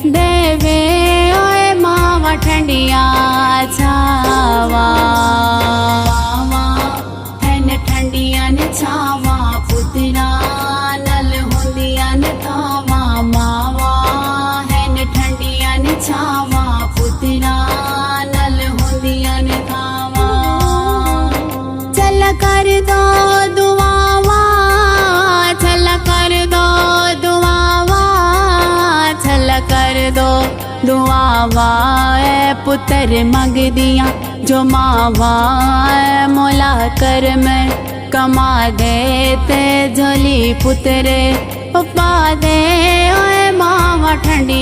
देवे ओए मावा ठंडिया छावा मावा हैन ठंडिया ने छावा पुतना नल होंदिया ने थावा मावा हैन ठंडिया ने छावा पुतना नल होंदिया ने थावा चल कर दो दुआवा चल कर दो दुआवा चल कर दो दुआवा ए पुत्र मंग दिया जो मावा मोला कर में कमा दे ते झोली पुत्र पा दे ओए मावा ठंडी